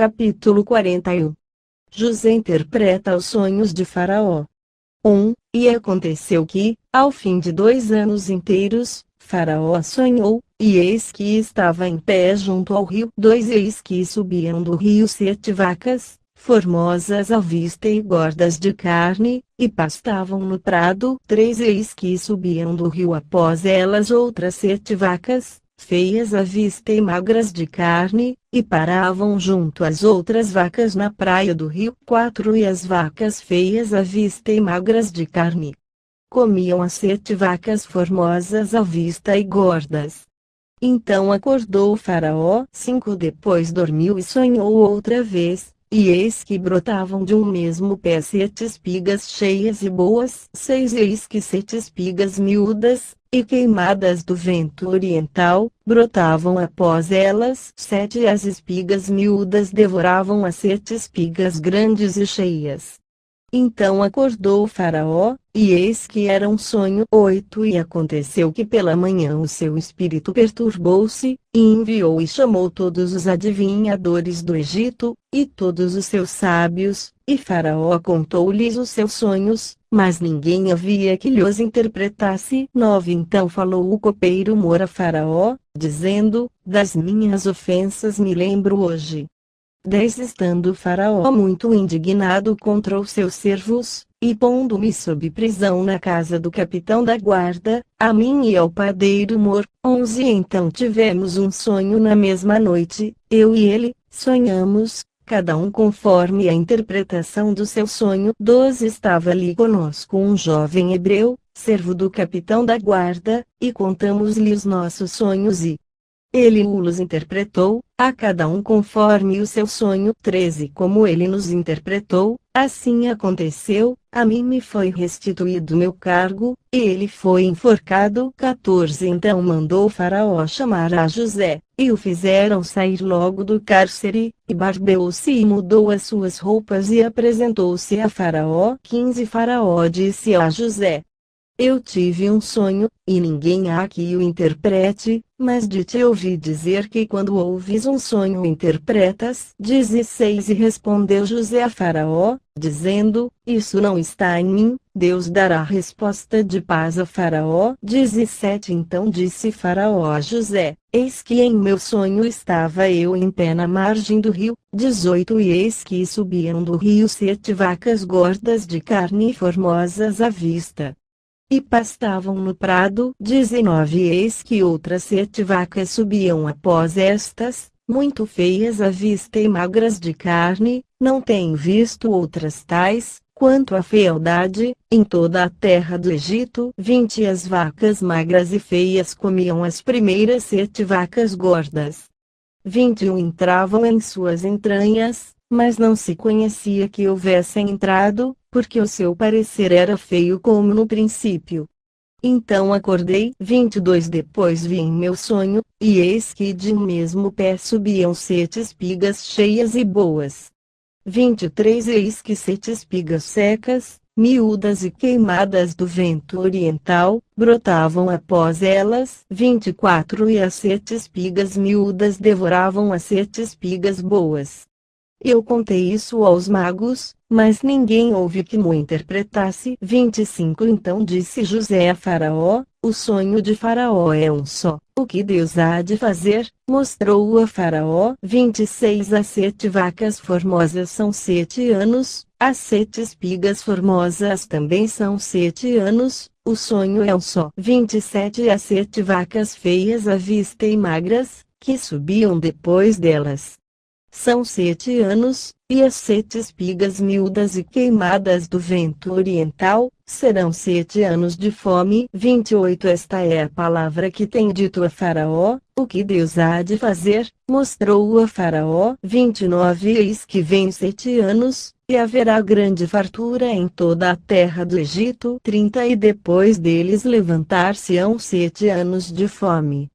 Capítulo 41. José interpreta os sonhos de Faraó. 1. E aconteceu que, ao fim de 2 anos inteiros, Faraó sonhou, e eis que estava em pé junto ao rio. 2. Eis que subiam do rio 7 vacas, formosas à vista e gordas de carne, e pastavam no prado. 3. Eis que subiam do rio após elas outras 7 vacas, feias à vista e magras de carne, e paravam junto às outras vacas na praia do rio. 4. E as vacas feias à vista e magras de carne comiam as 7 vacas formosas à vista e gordas. Então acordou o Faraó. 5. Depois dormiu e sonhou outra vez, e eis que brotavam de um mesmo pé 7 espigas cheias e boas. 6. Eis que 7 espigas miúdas, e queimadas do vento oriental, brotavam após elas. 7. E as espigas miúdas devoravam as 7 espigas grandes e cheias. Então acordou o Faraó, e eis que era um sonho. 8. E aconteceu que pela manhã o seu espírito perturbou-se, e enviou e chamou todos os adivinhadores do Egito, e todos os seus sábios, e Faraó contou-lhes os seus sonhos, mas ninguém havia que lhes interpretasse. 9. Então falou o copeiro Mor a Faraó, dizendo: das minhas ofensas me lembro hoje. 10. Estando Faraó muito indignado contra os seus servos, e pondo-me sob prisão na casa do capitão da guarda, a mim e ao padeiro Mor. 11. Então tivemos um sonho na mesma noite, eu e ele, sonhamos, cada um conforme a interpretação do seu sonho. 12. Estava ali conosco um jovem hebreu, servo do capitão da guarda, e contamos-lhe os nossos sonhos e ele os interpretou, a cada um conforme o seu sonho. 13. Como ele nos interpretou, assim aconteceu, a mim me foi restituído meu cargo, e ele foi enforcado. 14. Então mandou o Faraó chamar a José, e o fizeram sair logo do cárcere, e barbeou-se e mudou as suas roupas e apresentou-se a Faraó. 15. Faraó disse a José: eu tive um sonho, e ninguém há que o interprete, mas de ti ouvi dizer que quando ouves um sonho interpretas. 16. E respondeu José a Faraó, dizendo: isso não está em mim, Deus dará resposta de paz a Faraó. 17. Então disse Faraó a José: eis que em meu sonho estava eu em pé na margem do rio. 18. E eis que subiam do rio 7 vacas gordas de carne e formosas à vista, e pastavam no prado. 19. Eis que outras 7 vacas subiam após estas, muito feias à vista e magras de carne, não tenho visto outras tais, quanto à fealdade, em toda a terra do Egito. 20. As vacas magras e feias comiam as primeiras 7 vacas gordas. 21. Entravam em suas entranhas, mas não se conhecia que houvessem entrado, porque o seu parecer era feio como no princípio. Então acordei. 22. Depois vi em meu sonho, e eis que de um mesmo pé subiam 7 espigas cheias e boas. 23. Eis que 7 espigas secas, miúdas e queimadas do vento oriental, brotavam após elas. 24. E as 7 espigas miúdas devoravam as 7 espigas boas. Eu contei isso aos magos, mas ninguém houve que mo interpretasse. 25. Então disse José a Faraó: o sonho de Faraó é um só, o que Deus há de fazer, mostrou-o a Faraó. 26. As 7 vacas formosas são 7 anos, as 7 espigas formosas também são 7 anos, o sonho é um só. 27. As 7 vacas feias à vista e magras, que subiam depois delas, são 7 anos, e as 7 espigas miúdas e queimadas do vento oriental, serão 7 anos de fome. 28. Esta é a palavra que tem dito a Faraó, o que Deus há de fazer, mostrou-o a Faraó. 29. Eis que vem 7 anos, e haverá grande fartura em toda a terra do Egito. 30. E depois deles levantar-se-ão 7 anos de fome,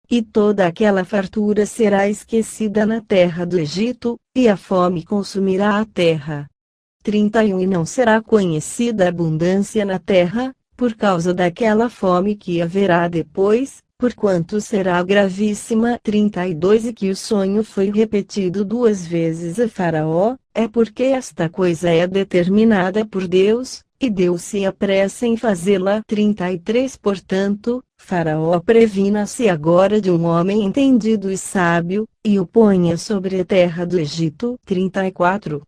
e toda aquela fartura será esquecida na terra do Egito, e a fome consumirá a terra. 31. E não será conhecida abundância na terra, por causa daquela fome que haverá depois, porquanto será gravíssima. 32 E que o sonho foi repetido 2 vezes a Faraó, é porque esta coisa é determinada por Deus, e Deus se apressa em fazê-la. 33 Portanto, Faraó previna-se agora de um homem entendido e sábio, e o ponha sobre a terra do Egito. 34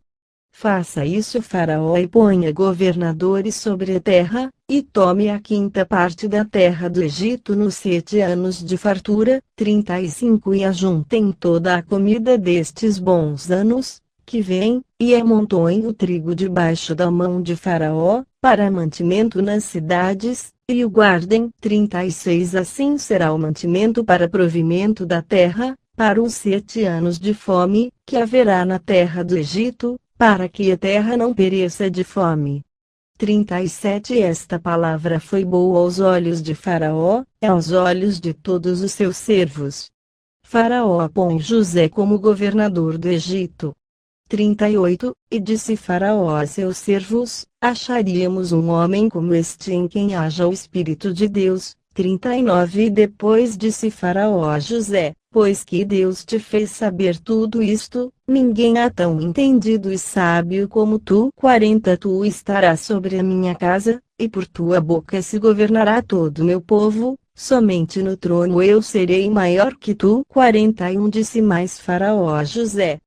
Faça isso Faraó e ponha governadores sobre a terra, e tome a quinta parte da terra do Egito nos 7 anos de fartura. 35 E ajuntem toda a comida destes bons anos, que vêm, e amontoem o trigo debaixo da mão de Faraó, para mantimento nas cidades, e o guardem. 36 Assim será o mantimento para provimento da terra, para os 7 anos de fome, que haverá na terra do Egito, para que a terra não pereça de fome. 37 Esta palavra foi boa aos olhos de Faraó, aos olhos de todos os seus servos. Faraó põe José como governador do Egito. 38 E disse Faraó a seus servos: acharíamos um homem como este em quem haja o Espírito de Deus. 39 E depois disse Faraó a José: pois que Deus te fez saber tudo isto, ninguém há tão entendido e sábio como tu. 40 Tu estarás sobre a minha casa, e por tua boca se governará todo o meu povo, somente no trono eu serei maior que tu. 41 Disse mais Faraó a José: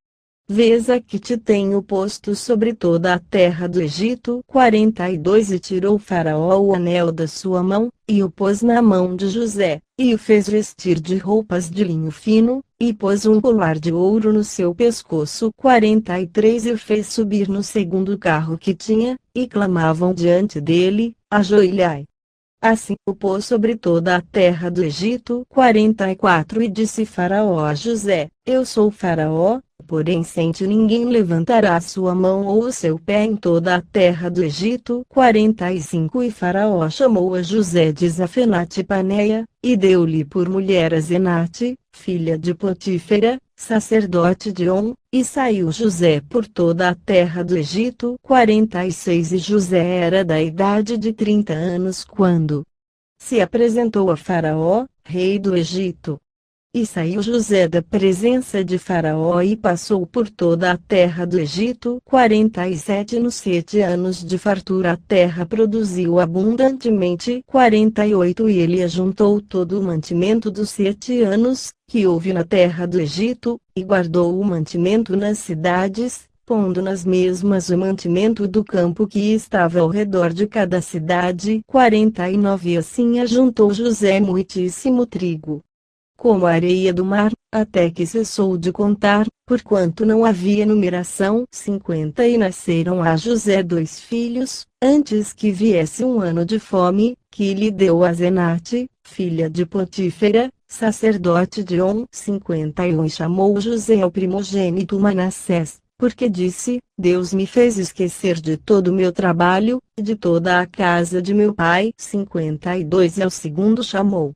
vês aqui te tenho posto sobre toda a terra do Egito. 42 E tirou Faraó o anel da sua mão, e o pôs na mão de José, e o fez vestir de roupas de linho fino, e pôs um colar de ouro no seu pescoço. 43 E o fez subir no segundo carro que tinha, e clamavam diante dele: ajoelhai. Assim o pôs sobre toda a terra do Egito. 44 E disse Faraó a José: eu sou Faraó, porém sem ti ninguém levantará sua mão ou o seu pé em toda a terra do Egito. 45 E Faraó chamou a José de Zafenate-Paneia, e deu-lhe por mulher a Zenate, filha de Potífera, sacerdote de On, e saiu José por toda a terra do Egito. 46 E José era da idade de 30 anos quando se apresentou a Faraó, rei do Egito. E saiu José da presença de Faraó e passou por toda a terra do Egito. 47 Nos 7 anos de fartura a terra produziu abundantemente. 48 E ele ajuntou todo o mantimento dos 7 anos, que houve na terra do Egito, e guardou o mantimento nas cidades, pondo nas mesmas o mantimento do campo que estava ao redor de cada cidade. 49 E assim ajuntou José muitíssimo trigo, como a areia do mar, até que cessou de contar, porquanto não havia numeração. 50 E nasceram a José 2 filhos, antes que viesse um ano de fome, que lhe deu a Zenate, filha de Potífera, sacerdote de On. 51 E chamou José ao primogênito Manassés, porque disse: Deus me fez esquecer de todo o meu trabalho, de toda a casa de meu pai. 52 E ao segundo chamou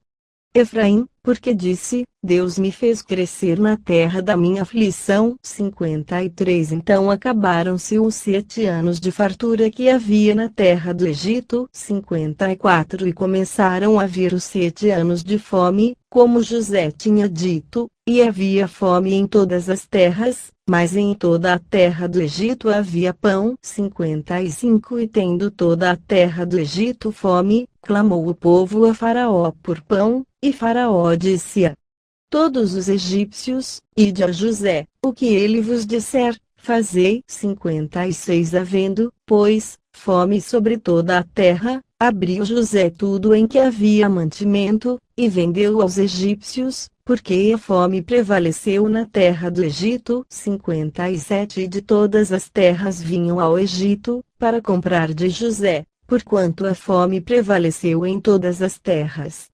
Efraim, porque disse: Deus me fez crescer na terra da minha aflição. 53 Então acabaram-se os 7 anos de fartura que havia na terra do Egito. 54 E começaram a vir os 7 anos de fome, como José tinha dito, e havia fome em todas as terras, mas em toda a terra do Egito havia pão. 55 E tendo toda a terra do Egito fome, clamou o povo a Faraó por pão, e Faraó disse a todos os egípcios: ide a José, o que ele vos disser, fazei. 56 Havendo, pois, fome sobre toda a terra, abriu José tudo em que havia mantimento, e vendeu aos egípcios, porque a fome prevaleceu na terra do Egito. 57 E de todas as terras vinham ao Egito, para comprar de José, porquanto a fome prevaleceu em todas as terras.